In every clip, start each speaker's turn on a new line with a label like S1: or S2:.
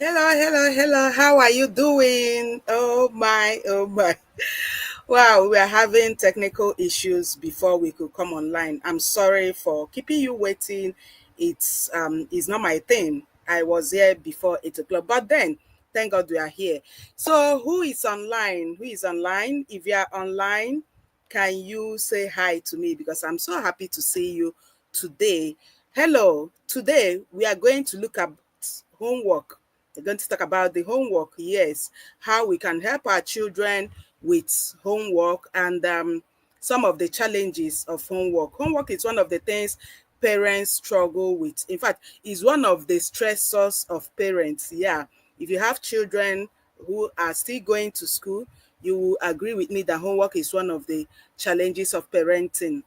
S1: Hello, hello, hello. How are you doing? Oh my, oh my. Wow, we are having technical issues before we could come online. I'm sorry for keeping you waiting. It's not my thing. I was here before 8 o'clock, but then thank God we are here. So who is online? Who is online? If you are online, can you say hi to me? Because I'm so happy to see you today. Hello. Today we are going to look at homework. We're going to talk about the homework, yes, how we can help our children with homework and some of the challenges of homework. Homework is one of the things parents struggle with. In fact, is one of the stressors of parents. Yeah, if you have children who are still going to school, you will agree with me that homework is one of the challenges of parenting.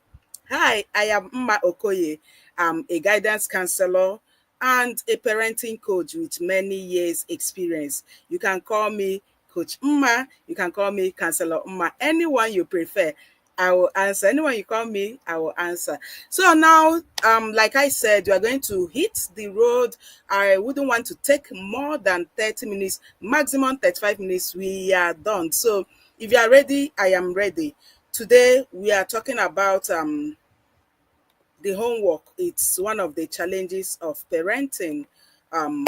S1: Hi, I am Mma Okoye. I'm a guidance counselor and a parenting coach with many years experience. You can call me Coach Mma, you can call me Counselor Mma, anyone you prefer. I will answer. Anyone you call me, I will answer. So now, like I said, we are going to hit the road. I wouldn't want to take more than 30 minutes, maximum 35 minutes. We are done. So if you are ready, I am ready. Today we are talking about the homework. It's one of the challenges of parenting. um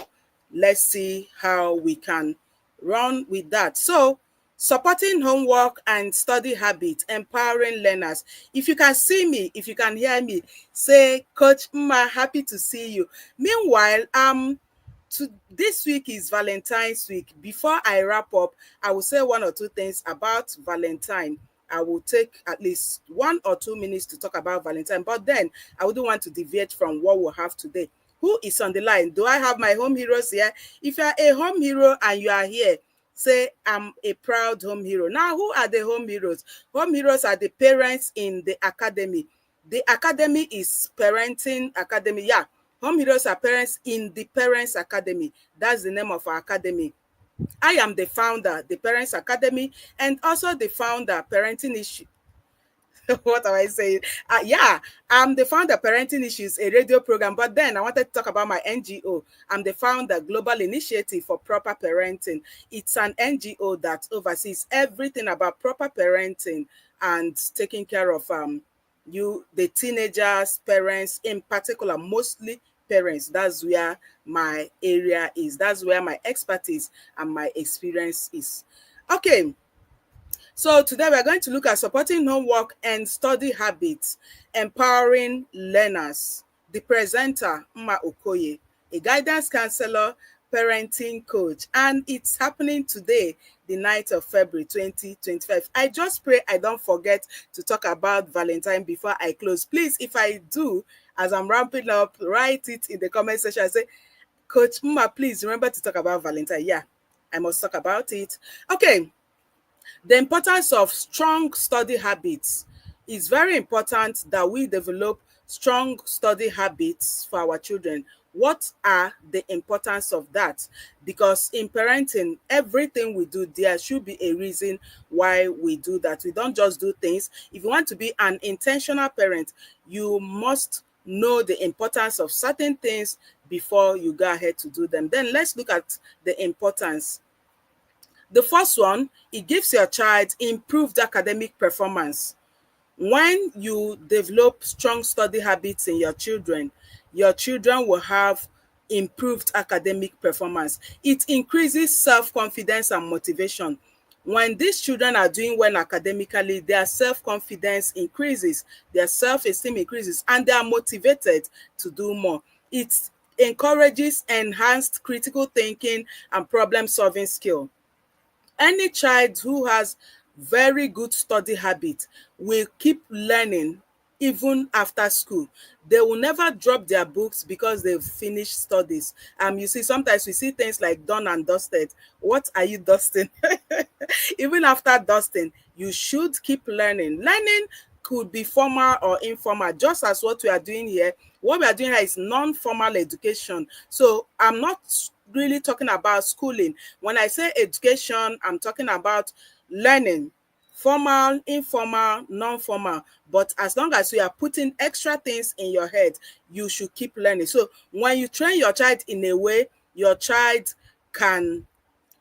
S1: let's see how we can run with that. So supporting homework and study habits, empowering learners. If you can see me, if you can hear me, say Coach Mma, happy to see you. Meanwhile, this week is Valentine's week. Before I wrap up, I will say one or two things about Valentine. I will take at least 1 or 2 minutes to talk about Valentine, but then I wouldn't want to deviate from what we'll have today. Who is on the line? Do I have my home heroes here? If you are a home hero and you are here, say I'm a proud home hero. Now, who are the home heroes? Home heroes are the parents in the academy. The academy is parenting academy. Yeah, home heroes are parents in the parents academy. That's the name of our academy. I am the founder, the Parents Academy, and also the founder, Parenting Issue. What am I saying? Yeah, I'm the founder, Parenting Issues, a radio program. But then I wanted to talk about my NGO. I'm the founder, Global Initiative for Proper Parenting. It's an NGO that oversees everything about proper parenting and taking care of the teenagers, parents, in particular, mostly parents. That's where my area is. That's where my expertise and my experience is. Okay, so today we're going to look at supporting homework and study habits, empowering learners. The presenter, Mma Okoye, a guidance counselor, parenting coach, and it's happening today, the 9th of February 2025. I just pray I don't forget to talk about Valentine before I close. Please, if I do, as I'm ramping up, write it in the comment section. I say, Coach Mma, please remember to talk about Valentine. Yeah, I must talk about it. Okay, the importance of strong study habits. Is very important that we develop strong study habits for our children. What are the importance of that? Because in parenting, everything we do, there should be a reason why we do that. We don't just do things. If you want to be an intentional parent, you must know the importance of certain things before you go ahead to do them. Then let's look at the importance. The first one, it gives your child improved academic performance. When you develop strong study habits in your children will have improved academic performance. It increases self-confidence and motivation. When these children are doing well academically, their self-confidence increases, their self-esteem increases, and they are motivated to do more. It encourages enhanced critical thinking and problem-solving skill. Any child who has very good study habit will keep learning even after school. They will never drop their books because they've finished studies. You see, sometimes we see things like done and dusted. What are you dusting? Even after dusting, you should keep learning. Learning could be formal or informal, just as what we are doing here. What we are doing here is non-formal education. So I'm not really talking about schooling. When I say education, I'm talking about learning, formal, informal, non-formal. But as long as you are putting extra things in your head, you should keep learning. So when you train your child in a way, your child can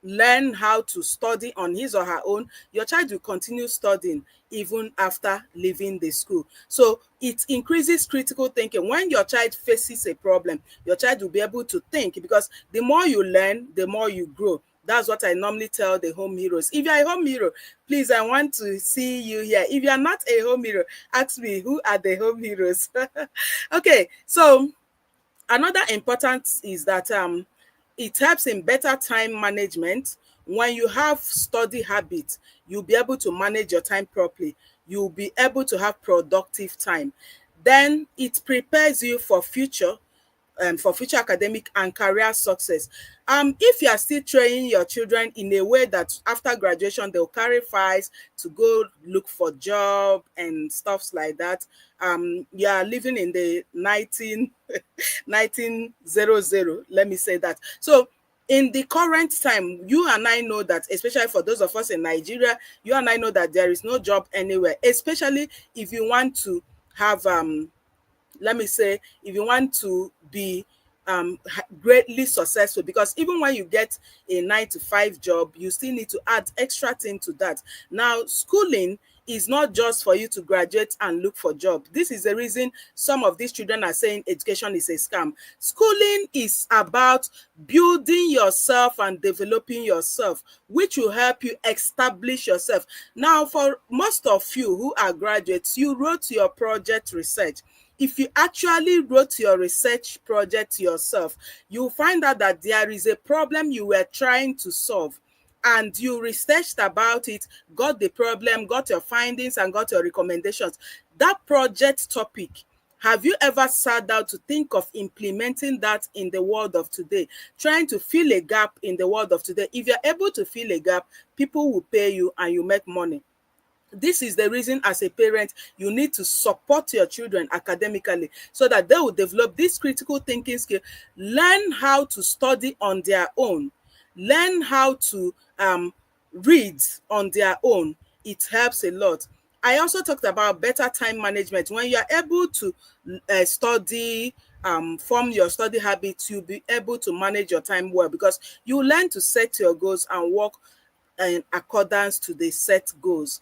S1: learn how to study on his or her own, your child will continue studying even after leaving the school. So it increases critical thinking. When your child faces a problem, your child will be able to think, because the more you learn, the more you grow. That's what I normally tell the home heroes. If you're a home hero, please, I want to see you here. If you're not a home hero, ask me, who are the home heroes? Okay, so another importance is that it helps in better time management. When you have study habits, you'll be able to manage your time properly. You'll be able to have productive time. Then it prepares you for future academic and career success. If you are still training your children in a way that after graduation they'll carry files to go look for job and stuffs like that, you are living in the 1900, let me say that. So in the current time, you and I know that, especially for those of us in Nigeria, you and I know that there is no job anywhere, especially if you want to have let me say, if you want to be greatly successful, because even when you get a 9 to 5 job, you still need to add extra thing to that. Now, schooling is not just for you to graduate and look for job. This is the reason some of these children are saying education is a scam. Schooling is about building yourself and developing yourself, which will help you establish yourself. Now, for most of you who are graduates, you wrote your project research. If you actually wrote your research project yourself, you'll find out that there is a problem you were trying to solve, and you researched about it, got the problem, got your findings, and got your recommendations. That project topic, have you ever sat down to think of implementing that in the world of today, trying to fill a gap in the world of today? If you're able to fill a gap, people will pay you and you make money. This is the reason, as a parent, you need to support your children academically so that they will develop this critical thinking skill, learn how to study on their own, learn how to read on their own. It helps a lot. I also talked about better time management. When you are able to study, form your study habits, you'll be able to manage your time well, because you learn to set your goals and work in accordance to the set goals.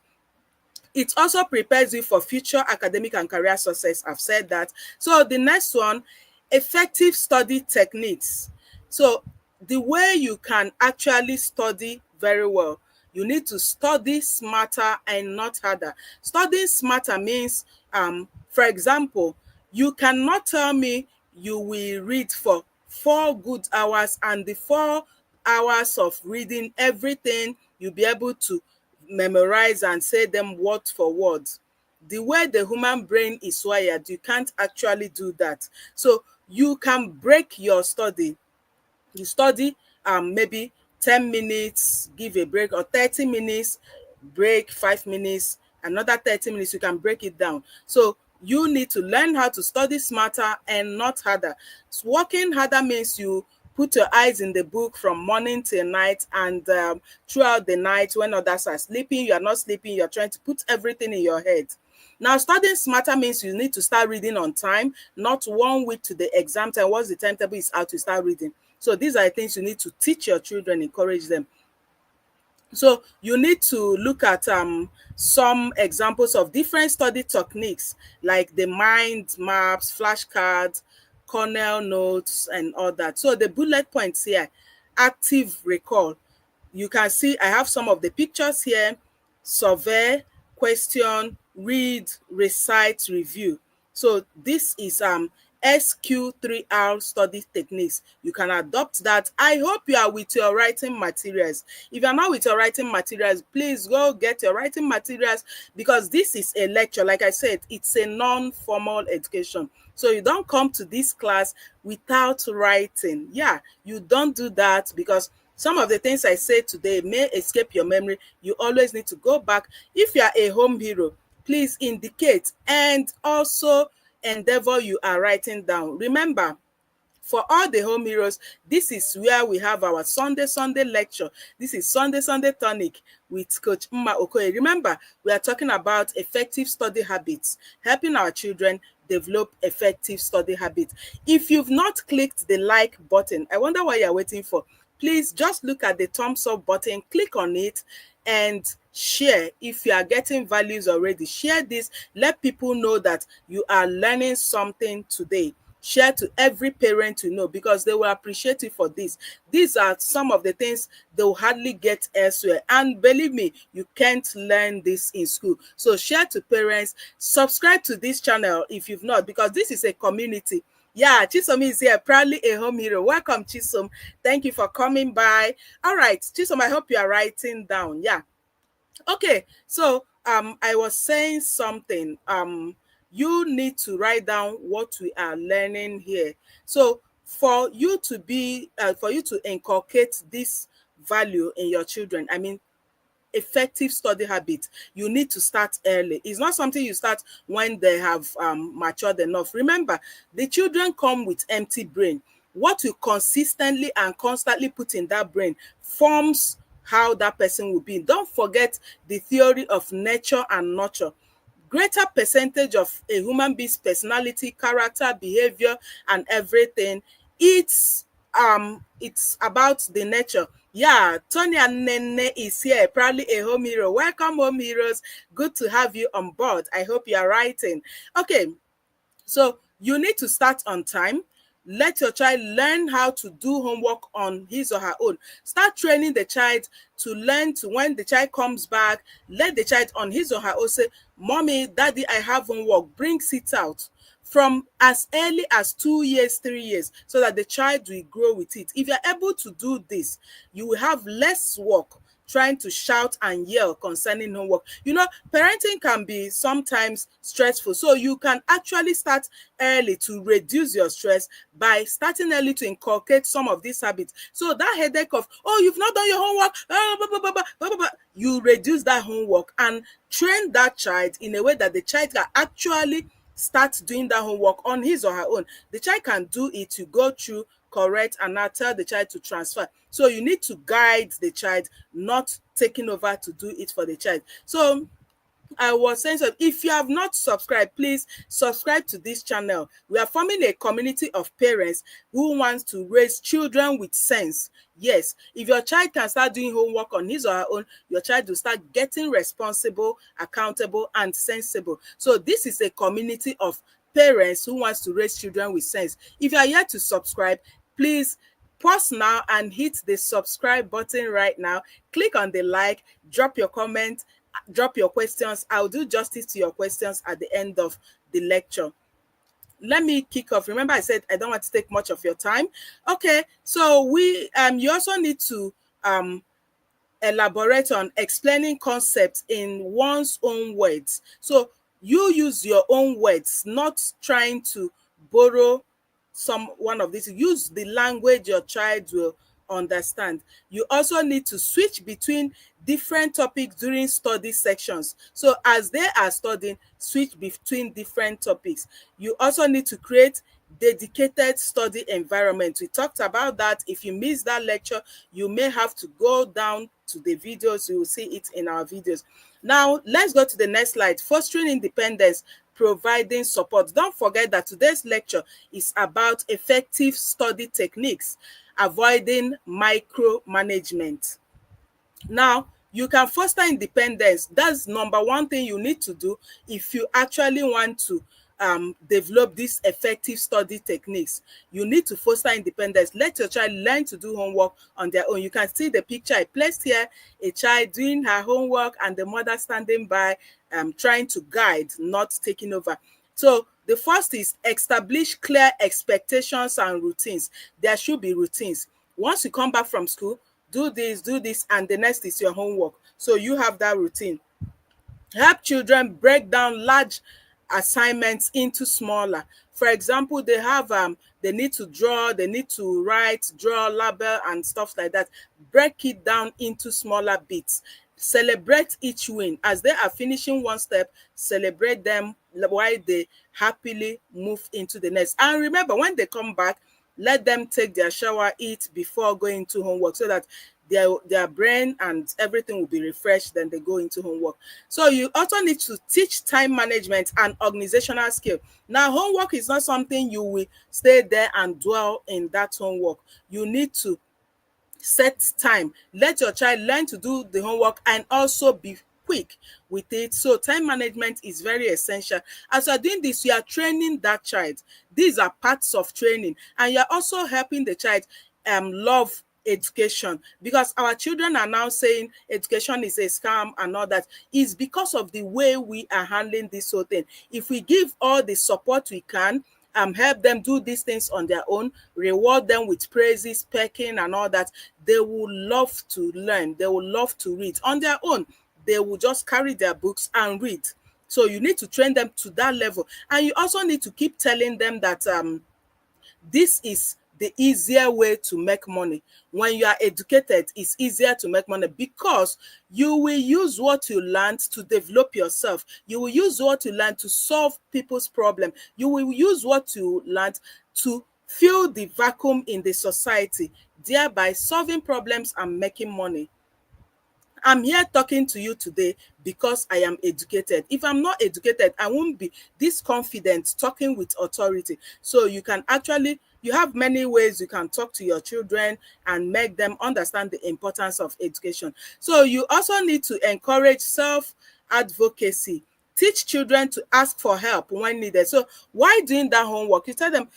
S1: It also prepares you for future academic and career success. I've said that. So the next one, effective study techniques. So the way you can actually study very well, you need to study smarter and not harder. Studying smarter means, for example, you cannot tell me you will read for 4 good hours, and the 4 hours of reading everything you'll be able to memorize and say them word for word. The way the human brain is wired, you can't actually do that. So you can break your study. You study maybe 10 minutes, give a break, or 30 minutes, break 5 minutes, another 30 minutes. You can break it down. So you need to learn how to study smarter and not harder. So working harder means you put your eyes in the book from morning till night, and throughout the night when others are sleeping, you are not sleeping, you're trying to put everything in your head. Now, studying smarter means you need to start reading on time, not 1 week to the exam time. Once the timetable is out, you start reading. So these are things you need to teach your children, encourage them. So you need to look at some examples of different study techniques, like the mind maps, flashcards, Cornell notes, and all that. So the bullet points here: active recall. You can see I have some of the pictures here: survey, question, read, recite, review. So this is SQ3R study techniques. You can adopt that. I hope you are with your writing materials. If you're not with your writing materials, please go get your writing materials, because this is a lecture. Like I said, it's a non-formal education. So you don't come to this class without writing. Yeah, you don't do that, because some of the things I say today may escape your memory. You always need to go back. If you are a home hero, please indicate and also endeavor you are writing down. Remember, for all the home heroes, this is where we have our Sunday lecture. This is Sunday tonic with Coach Mma Okoye. Remember, we are talking about effective study habits, helping our children develop effective study habits. If you've not clicked the like button, I wonder what you're waiting for. please just look at the thumbs up button, click on it, and share. If you are getting values already, share this, let people know that you are learning something today. Share to every parent you know, because they will appreciate you for this. These are some of the things they will hardly get elsewhere, and believe me, you can't learn this in school. So share to parents, subscribe to this channel if you've not, because this is a community. Yeah, Chisom is here, proudly a home hero. Welcome, Chisom. Thank you for coming by. All right, Chisom, I hope you are writing down. Yeah. Okay, so I was saying something. You need to write down what we are learning here. So for you to inculcate this value in your children, I mean effective study habit, you need to start early. It's not something you start when they have matured enough. Remember, the children come with empty brain. What you consistently and constantly put in that brain forms how that person will be. Don't forget the theory of nature and nurture. Greater percentage of a human being's personality, character, behavior, and everything, it's about the nature. Yeah, Tonya Nene is here, proudly a home hero. Welcome, home heroes. Good to have you on board. I hope you are writing. Okay, so you need to start on time. Let your child learn how to do homework on his or her own. Start training the child to learn to, when the child comes back, let the child on his or her own say, Mommy, Daddy, I have homework. Bring it out. From as early as 2 years, 3 years, so that the child will grow with it. If you're able to do this, you will have less work trying to shout and yell concerning homework. You know, parenting can be sometimes stressful. So you can actually start early to reduce your stress by starting early to inculcate some of these habits. So that headache of, oh, you've not done your homework, you reduce that homework and train that child in a way that the child can actually start doing that homework on his or her own. The child can do it to go through, correct, and now tell the child to transfer. So you need to guide the child, not taking over to do it for the child. So I was saying, so if you have not subscribed, please subscribe to this channel. We are forming a community of parents who wants to raise children with sense. Yes, if your child can start doing homework on his or her own, your child will start getting responsible, accountable, and sensible. So this is a community of parents who wants to raise children with sense. If you are yet to subscribe, please pause now and hit the subscribe button right now. Click on the like, drop your comment, drop your questions. I'll do justice to your questions at the end of the lecture. Let me kick off. Remember, I said I don't want to take much of your time. Okay, so you also need to elaborate on explaining concepts in one's own words. So you use your own words, not trying to borrow one of these. Use the language your child will understand. You also need to switch between different topics during study sections. So as they are studying, switch between different topics. You also need to create dedicated study environment. We talked about that. If you missed that lecture, you may have to go down to the videos. You will see it in our videos. Now, let's go to the next slide. Fostering independence, providing support. Don't forget that today's lecture is about effective study techniques, avoiding micromanagement. Now, you can foster independence. That's number one thing you need to do if you actually want to develop these effective study techniques. You need to foster independence. Let your child learn to do homework on their own. You can see the picture I placed here, a child doing her homework and the mother standing by, trying to guide, not taking over. So the first is establish clear expectations and routines. There should be routines. Once you come back from school, do this, and the next is your homework. So you have that routine. Help children break down large assignments into smaller. For example, they need to draw, they need to write, draw, label, and stuff like that. Break it down into smaller bits. Celebrate each win. As they are finishing one step, celebrate them while they happily move into the next. And remember, when they come back, let them take their shower, eat before going to homework, so that their brain and everything will be refreshed. Then they go into homework. So you also need to teach time management and organizational skill. Now, homework is not something you will stay there and dwell in that homework. You need to Set time. Let your child learn to do the homework and also be quick with it. So time management is very essential. As you are doing this, you are training that child. These are parts of training, and you are also helping the child love education, because our children are now saying education is a scam and all that. Is because of the way we are handling this whole thing. If we give all the support we can, help them do these things on their own, reward them with praises, pecking and all that, they will love to learn. They will love to read on their own. They will just carry their books and read. So you need to train them to that level. And you also need to keep telling them that this is the easier way to make money. When you are educated, it's easier to make money because you will use what you learned to develop yourself. You will use what you learned to solve people's problem. You will use what you learned to fill the vacuum in the society, thereby solving problems and making money. I'm here talking to you today because I am educated. If I'm not educated, I won't be this confident talking with authority. So you can actually, you have many ways you can talk to your children and make them understand the importance of education. So you also need to encourage self advocacy. Teach children to ask for help when needed. So while doing that homework, you tell them,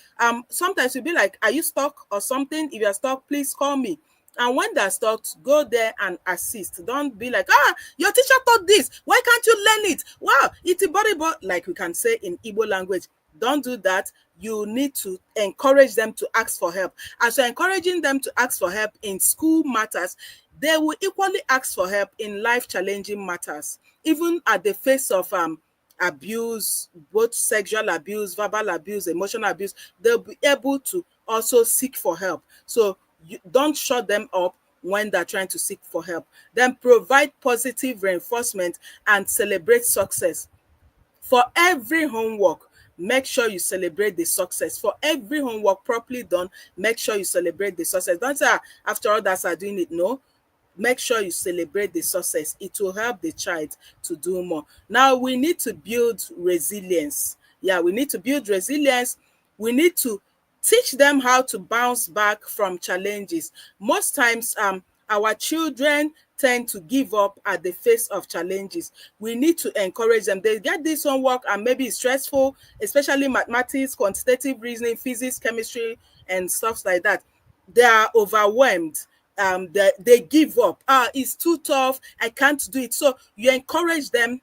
S1: sometimes you'll be like, are you stuck or something? If you're stuck, please call me. And when they're stuck, go there and assist. Don't be like, your teacher taught this. Why can't you learn it? Wow, it's a body, but like we can say in Igbo language. Don't do that. You need to encourage them to ask for help. As you're encouraging them to ask for help in school matters, they will equally ask for help in life challenging matters, even at the face of abuse, both sexual abuse, verbal abuse, emotional abuse. They'll be able to also seek for help. So you don't shut them up when they're trying to seek for help. Then provide positive reinforcement and celebrate success. For every homework, make sure you celebrate the success. For every homework properly done, make sure you celebrate the success. Don't say, after all others are doing it. No, make sure you celebrate the success. It will help the child to do more. Now we need to build resilience. Yeah, we need to build resilience. We need to teach them how to bounce back from challenges. Most times our children tend to give up at the face of challenges. We need to encourage them. They get this homework and maybe it's stressful, especially mathematics, quantitative reasoning, physics, chemistry and stuff like that. They are overwhelmed. They give up. It's too tough, I can't do it. So you encourage them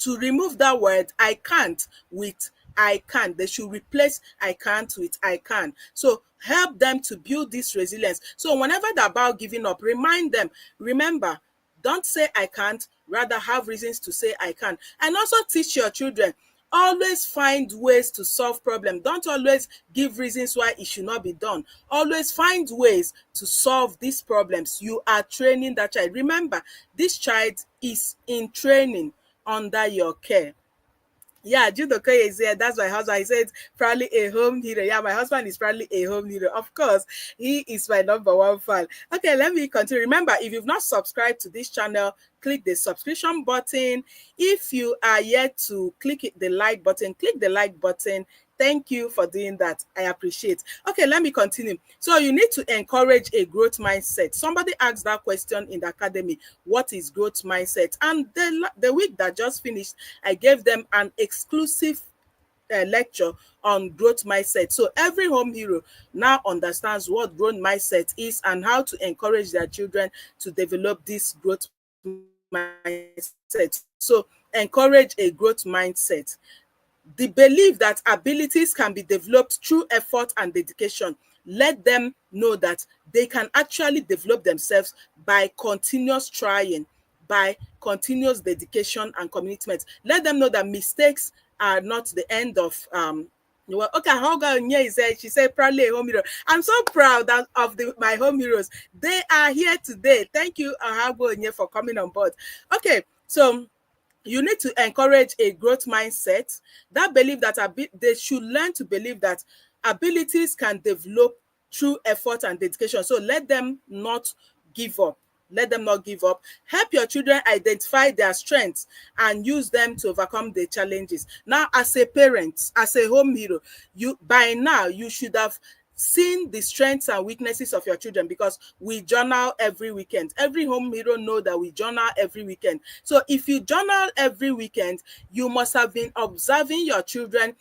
S1: to remove that word I can't with I can. They should replace I can't with I can. So help them to build this resilience. So whenever they're about giving up, remind them, remember, don't say I can't, rather have reasons to say I can. And also teach your children, always find ways to solve problems. Don't always give reasons why it should not be done. Always find ways to solve these problems. You are training that child. Remember, this child is in training under your care. Yeah, Judoka is here. That's my husband. He said probably a home hero. Yeah, my husband is probably a home hero. Of course, he is my number one fan. Okay, let me continue. Remember, if you've not subscribed to this channel, click the subscription button. If you are yet to the like button, click the like button. Thank you for doing that. I appreciate. Okay, let me continue. So you need to encourage a growth mindset. Somebody asked that question in the academy, what is growth mindset? And the week that just finished, I gave them an exclusive lecture on growth mindset. So every home hero now understands what growth mindset is and how to encourage their children to develop this growth mindset. So encourage a growth mindset. The belief that abilities can be developed through effort and dedication. Let them know that they can actually develop themselves by continuous trying, by continuous dedication and commitment. Let them know that mistakes are not the end of well, okay, Hoga Nye said, she said proudly a home hero. I'm so proud of my home heroes. They are here today. Thank you, Hoga Nye, for coming on board. Okay, so you need to encourage a growth mindset. That belief that they should learn to believe that abilities can develop through effort and dedication. So let them not give up. Let them not give up. Help your children identify their strengths and use them to overcome the challenges. Now, as a parent, as a home hero, by now you should have seeing the strengths and weaknesses of your children, because we journal every weekend. Every home hero know that we journal every weekend. So if you journal every weekend, you must have been observing your children,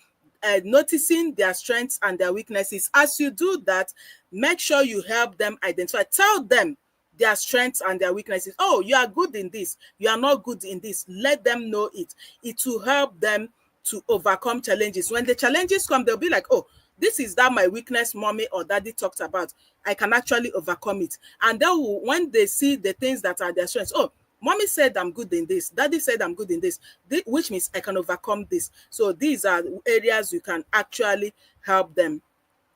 S1: noticing their strengths and their weaknesses. As you do that, make sure you help them identify. Tell them their strengths and their weaknesses. Oh, you are good in this. You are not good in this. Let them know it. It will help them to overcome challenges. When the challenges come, they'll be like, oh, this is that my weakness mommy or daddy talked about. I can actually overcome it. And then when they see the things that are their strengths, oh, mommy said I'm good in this. Daddy said I'm good in this, which means I can overcome this. So these are areas you can actually help them.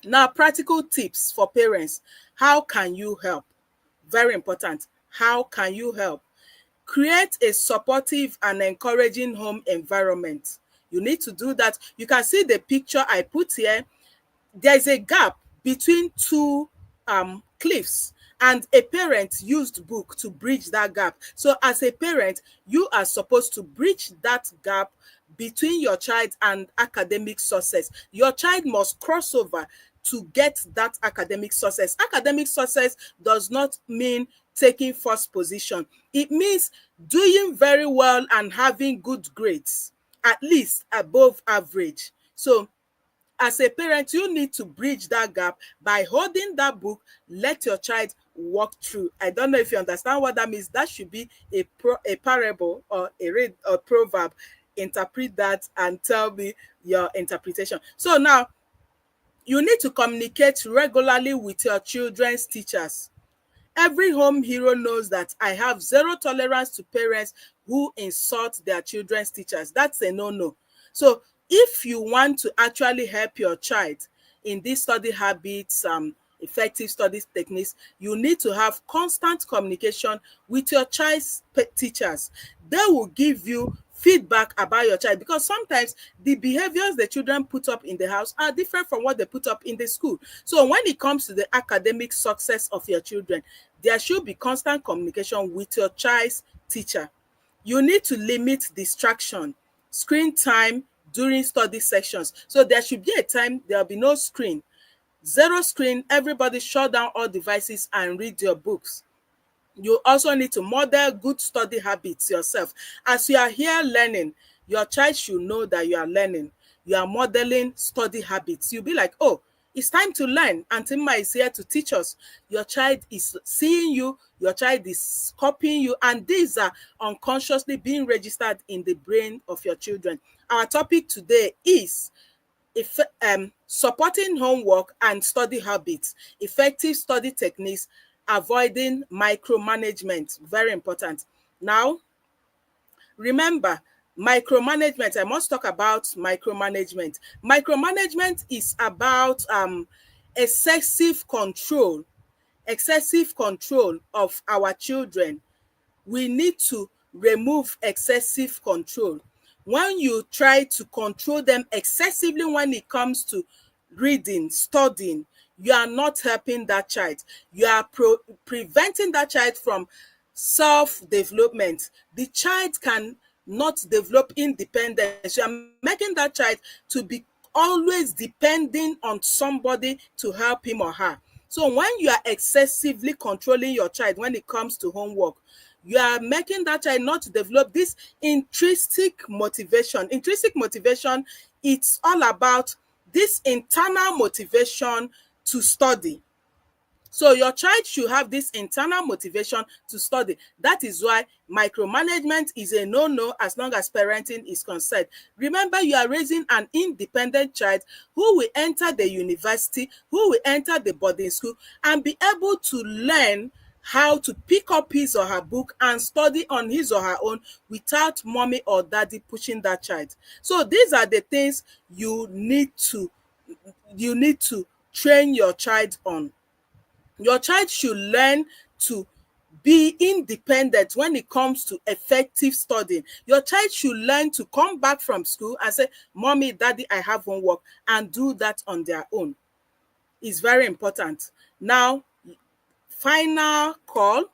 S1: Now, practical tips for parents. How can you help? Very important. How can you help? Create a supportive and encouraging home environment. You need to do that. You can see the picture I put here. There's a gap between two cliffs, and a parent used book to bridge that gap. So as a parent, you are supposed to bridge that gap between your child and academic success. Your child must cross over to get that academic success. Academic success does not mean taking first position. It means doing very well and having good grades, at least above average. So as a parent, you need to bridge that gap by holding that book. Let your child walk through. I don't know if you understand what that means. That should be a parable or a proverb. Interpret that and tell me your interpretation. So now, you need to communicate regularly with your children's teachers. Every home hero knows that I have zero tolerance to parents who insult their children's teachers. That's a no-no. So if you want to actually help your child in these study habits, effective study techniques, you need to have constant communication with your child's teachers. They will give you feedback about your child, because sometimes the behaviors the children put up in the house are different from what they put up in the school. So when it comes to the academic success of your children, there should be constant communication with your child's teacher. You need to limit distraction, screen time during study sessions. So there should be a time there will be no screen, zero screen. Everybody shut down all devices and read your books. You also need to model good study habits yourself. As you are here learning, your child should know that you are learning. You are modeling study habits. You'll be like, oh, it's time to learn. Auntie Ma is here to teach us. Your child is seeing you. Your child is copying you. And these are unconsciously being registered in the brain of your children. Our topic today is supporting homework and study habits, effective study techniques, avoiding micromanagement. Very important. Now, remember, micromanagement, I must talk about micromanagement. Micromanagement is about excessive control of our children. We need to remove excessive control. When you try to control them excessively when it comes to reading, studying, you are not helping that child. You are preventing that child from self-development. The child can not develop independence. You are making that child to be always depending on somebody to help him or her. So when you are excessively controlling your child when it comes to homework, you are making that child not to develop this intrinsic motivation. Intrinsic motivation, it's all about this internal motivation to study. So your child should have this internal motivation to study. That is why micromanagement is a no-no as long as parenting is concerned. Remember, you are raising an independent child who will enter the university, who will enter the boarding school, and be able to learn how to pick up his or her book and study on his or her own without mommy or daddy pushing that child. So these are the things you need to train your child on. Your child should learn to be independent when it comes to effective studying. Your child should learn to come back from school and say, mommy, daddy, I have homework, and do that on their own. It's very important. Now, final call.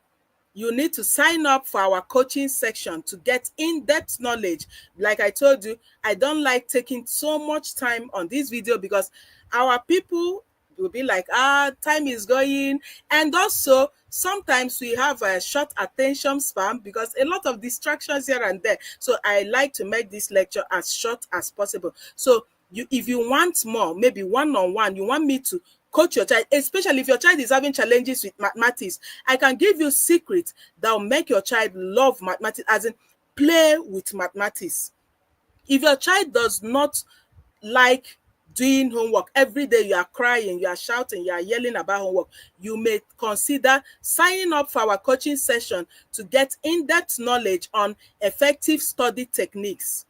S1: You need to sign up for our coaching section to get in-depth knowledge. Like I told you, I don't like taking so much time on this video because our people will be like, time is going. And also, sometimes we have a short attention span because a lot of distractions here and there. So I like to make this lecture as short as possible. So if you want more, maybe one-on-one, you want me to coach your child, especially if your child is having challenges with mathematics, I can give you secrets that will make your child love mathematics, as in play with mathematics. If your child does not like doing homework every day, you are crying, you are shouting, you are yelling about homework, you may consider signing up for our coaching session to get in-depth knowledge on effective study techniques.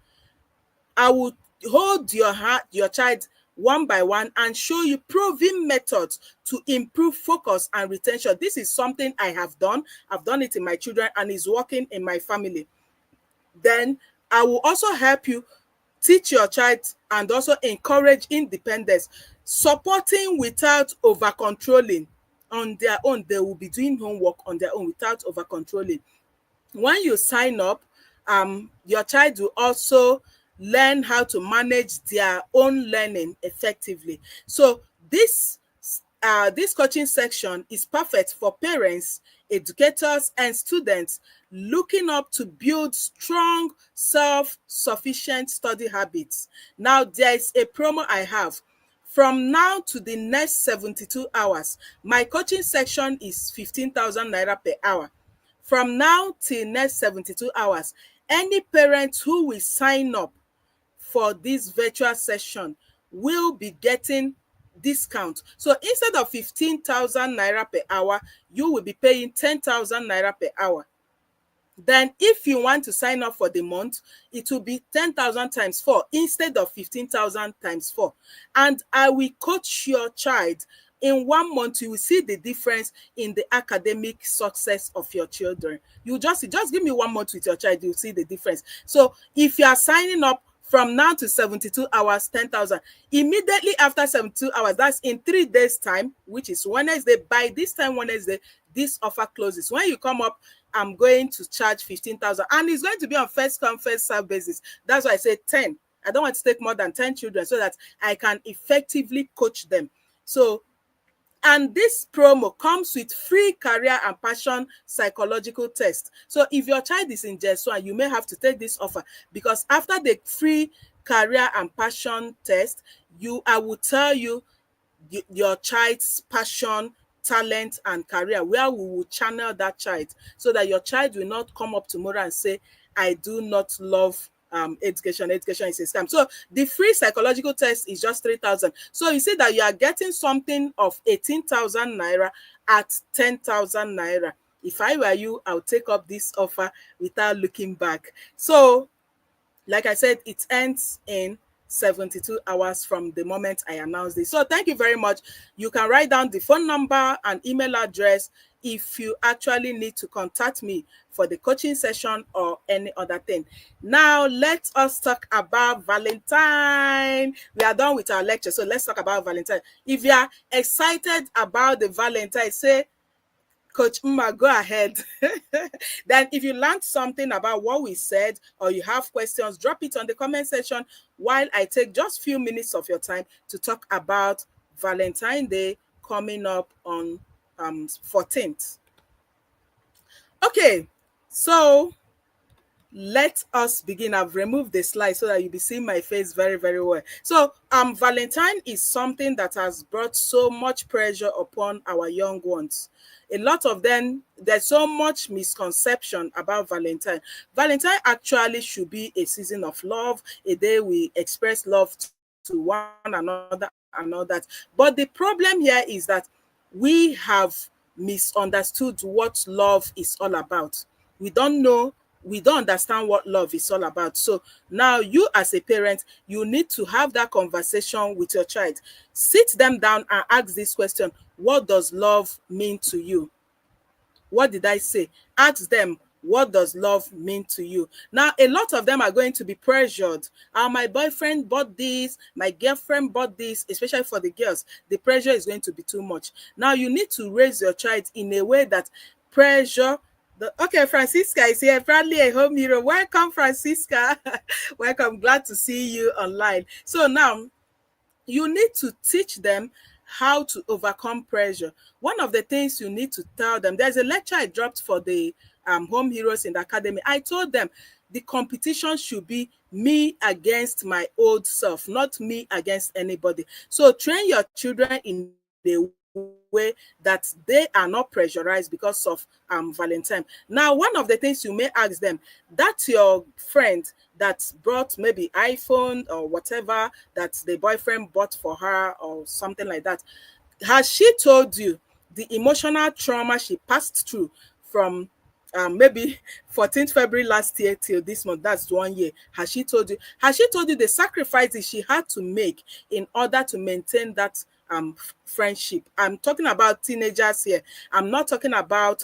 S1: I will hold your child one by one and show you proven methods to improve focus and retention. This is something I have done. I've done it in my children and is working in my family. Then I will also help you teach your child and also encourage independence, supporting without over controlling. On their own, they will be doing homework on their own without over controlling. When you sign up, your child will also learn how to manage their own learning effectively. So this coaching section is perfect for parents, educators, and students looking up to build strong, self-sufficient study habits. Now, there is a promo I have. From now to the next 72 hours, my coaching section is 15,000 naira per hour. From now till next 72 hours, any parent who will sign up for this virtual session will be getting discount. So instead of 15,000 naira per hour, you will be paying 10,000 naira per hour. Then if you want to sign up for the month, it will be 10,000 times 4 instead of 15,000 times 4. And I will coach your child. In 1 month, you will see the difference in the academic success of your children. You just give me 1 month with your child, you'll see the difference. So if you are signing up from now to 72 hours, 10,000. Immediately after 72 hours, that's in 3 days' time, which is Wednesday. By this time, Wednesday, this offer closes. When you come up, I'm going to charge 15,000, and it's going to be on first come, first serve basis. That's why I say 10. I don't want to take more than 10 children so that I can effectively coach them. So, and this promo comes with free career and passion psychological test. So if your child is in JS1, you may have to take this offer, because after the free career and passion test, I will tell you your child's passion, talent, and career, where we will channel that child, so that your child will not come up tomorrow and say, I do not love education is a scam. So the free psychological test is just 3,000. So you see that you are getting something of 18,000 naira at 10,000 naira. If I were you, I'll take up this offer without looking back. So like I said, it ends in 72 hours from the moment I announced this. So thank you very much. You can write down the phone number and email address if you actually need to contact me for the coaching session or any other thing. Now, let us talk about Valentine. We are done with our lecture, so let's talk about Valentine. If you are excited about the Valentine, say, Coach Mma, go ahead. Then if you learned something about what we said, or you have questions, drop it on the comment section while I take just a few minutes of your time to talk about Valentine Day coming up on 14th. Okay, so let us begin. I've removed the slide so that you'll be seeing my face very, very well. So Valentine is something that has brought so much pressure upon our young ones. A lot of them, there's so much misconception about Valentine. Valentine actually should be a season of love, a day we express love to one another and all that. But the problem here is that we have misunderstood what love is all about. We don't understand what love is all about. So now you as a parent, you need to have that conversation with your child. Sit them down and ask this question: what does love mean to you? What did I say? Ask them, what does love mean to you? Now, a lot of them are going to be pressured. My boyfriend bought this, my girlfriend bought this, especially for the girls. The pressure is going to be too much. Now, you need to raise your child in a way that pressure. Okay, Francisca is here, proudly a home hero. Welcome, Francisca. Welcome, glad to see you online. So now, you need to teach them how to overcome pressure. One of the things you need to tell them, there's a lecture I dropped for the home heroes in the academy. I told them the competition should be me against my old self, not me against anybody. So train your children in a way that they are not pressurized because of Valentine. Now, one of the things you may ask them, that's your friend that brought maybe iPhone or whatever that the boyfriend bought for her or something like that. Has she told you the emotional trauma she passed through from maybe 14th February last year till this month? That's 1 year. Has she told you? Has she told you the sacrifices she had to make in order to maintain that friendship? I'm talking about teenagers here. I'm not talking about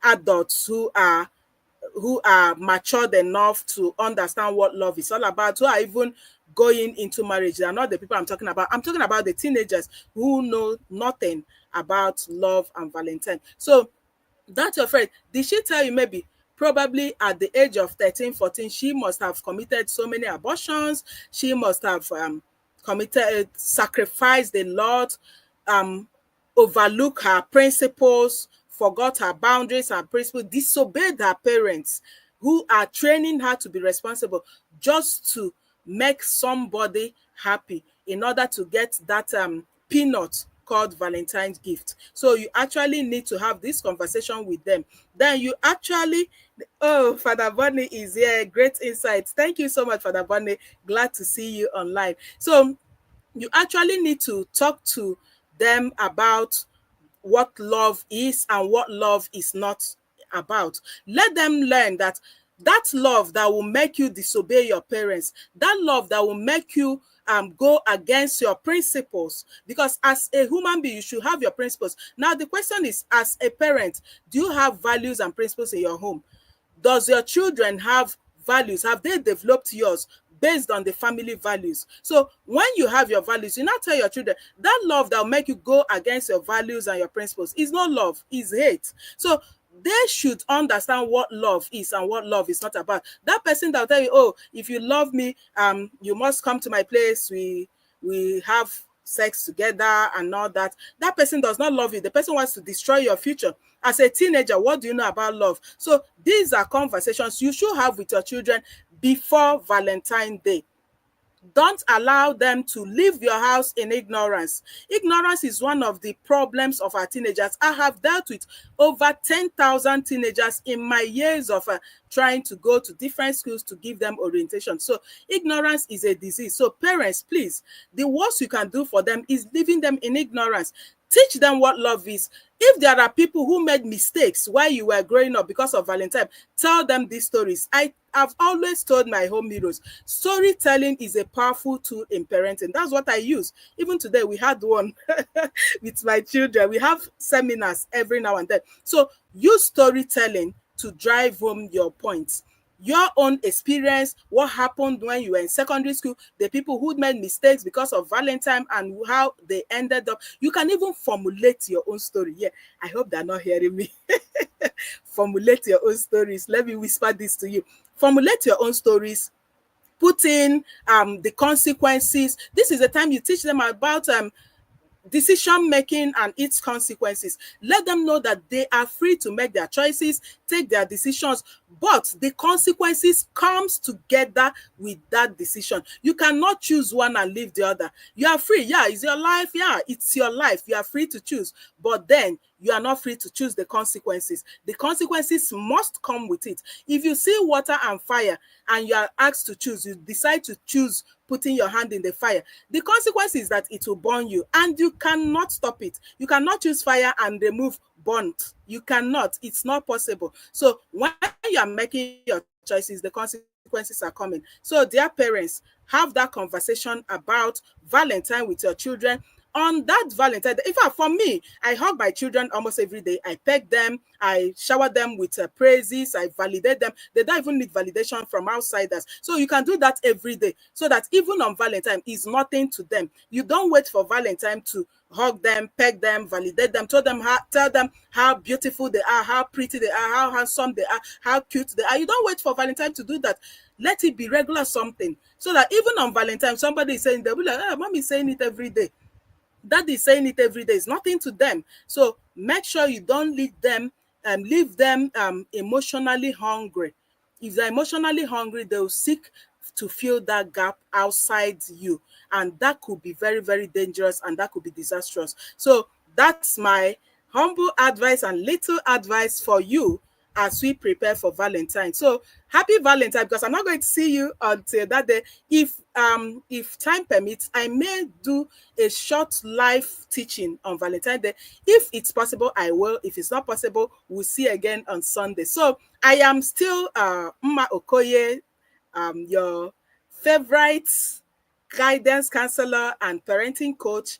S1: adults who are matured enough to understand what love is all about, who are even going into marriage. They are not the people I'm talking about. I'm talking about the teenagers who know nothing about love and Valentine. So that's your friend. Did she tell you maybe probably at the age of 13, 14, she must have committed so many abortions. She must have committed, sacrificed a lot, um, overlook her principles, forgot her boundaries, her principles, disobeyed her parents who are training her to be responsible just to make somebody happy in order to get that peanut called Valentine's gift. So you actually need to have this conversation with them. Then you actually, oh, Father Bonnie is here. Great insights. Thank you so much, Father Bonnie. Glad to see you online. So you actually need to talk to them about what love is and what love is not about. Let them learn that that love that will make you disobey your parents, that love that will make you go against your principles, because as a human being you should have your principles. Now the question is, as a parent, do you have values and principles in your home? Does your children have values? Have they developed yours based on the family values? So when you have your values, you now tell your children that love that will make you go against your values and your principles is not love, is hate. So they should understand what love is and what love is not about. That person that will tell you, oh, if you love me, you must come to my place, we have sex together and all that. That person does not love you. The person wants to destroy your future. As a teenager, what do you know about love? So these are conversations you should have with your children before Valentine's Day. Don't allow them to leave your house in ignorance. Ignorance is one of the problems of our teenagers. I have dealt with over 10,000 teenagers in my years of trying to go to different schools to give them orientation. So ignorance is a disease. So parents, please, the worst you can do for them is leaving them in ignorance. Teach them what love is. If there are people who made mistakes while you were growing up because of Valentine, tell them these stories. I've always told my home heroes, storytelling is a powerful tool in parenting. That's what I use. Even today, we had one with my children. We have seminars every now and then. So use storytelling to drive home your points. Your own experience, what happened when you were in secondary school, the people who made mistakes because of Valentine and how they ended up. You can even formulate your own story. Yeah, I hope they're not hearing me. Formulate your own stories. Let me whisper this to you. Formulate your own stories. Put in the consequences. This is the time you teach them about decision making and its consequences. Let them know that they are free to make their choices, take their decisions, but the consequences comes together with that decision. You cannot choose one and leave the other. You are free. Yeah, it's your life. Yeah, it's your life. You are free to choose, but then you are not free to choose the consequences. The consequences must come with it. If you see water and fire and you are asked to choose, you decide to choose putting your hand in the fire, the consequence is that it will burn you and you cannot stop it. You cannot choose fire and remove burnt. You cannot. It's not possible. So when you are making your choices, the consequences are coming. So dear parents, have that conversation about Valentine with your children. On that Valentine, in fact, for me, I hug my children almost every day. I peg them, I shower them with praises, I validate them. They don't even need validation from outsiders. So you can do that every day, so that even on Valentine, it's nothing to them. You don't wait for Valentine to hug them, peg them, validate them, tell them how beautiful they are, how pretty they are, how handsome they are, how cute they are. You don't wait for Valentine to do that. Let it be regular something, so that even on Valentine, somebody is saying, they'll be like, oh, mommy is saying it every day. That is saying it every day is nothing to them. So make sure you don't leave them emotionally hungry. If they're emotionally hungry, they'll seek to fill that gap outside you, and that could be very, very dangerous, and that could be disastrous. So that's my humble advice and little advice for you as we prepare for Valentine. So happy Valentine, because I'm not going to see you until that day. If time permits, I may do a short live teaching on Valentine Day. If it's possible, I will. If it's not possible, we'll see again on Sunday. So I am still Mma Okoye, your favorite guidance counselor and parenting coach.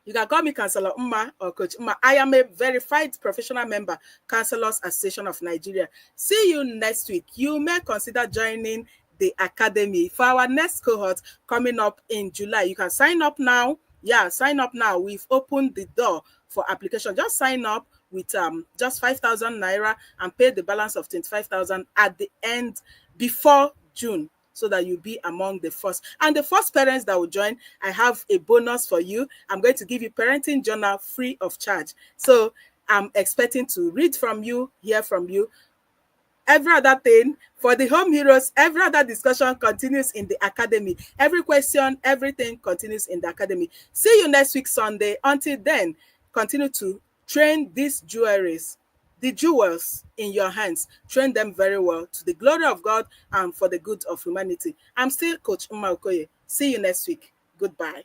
S1: You can call me Counselor Umma or Coach Umma. I am a verified professional member, Counselors Association of Nigeria. See you next week. You may consider joining the academy for our next cohort coming up in July. You can sign up now. Yeah, sign up now. We've opened the door for application. Just sign up with just 5,000 naira and pay the balance of 25,000 at the end before June, so that you'll be among the first. And the first parents that will join, I have a bonus for you. I'm going to give you parenting journal free of charge. So I'm expecting to read from you, hear from you. Every other thing for the home heroes, every other discussion continues in the academy. Every question, everything continues in the academy. See you next week, Sunday. Until then, continue to train these jewelries, the jewels in your hands. Train them very well to the glory of God and for the good of humanity. I'm still Coach Umma Okoye. See you next week. Goodbye.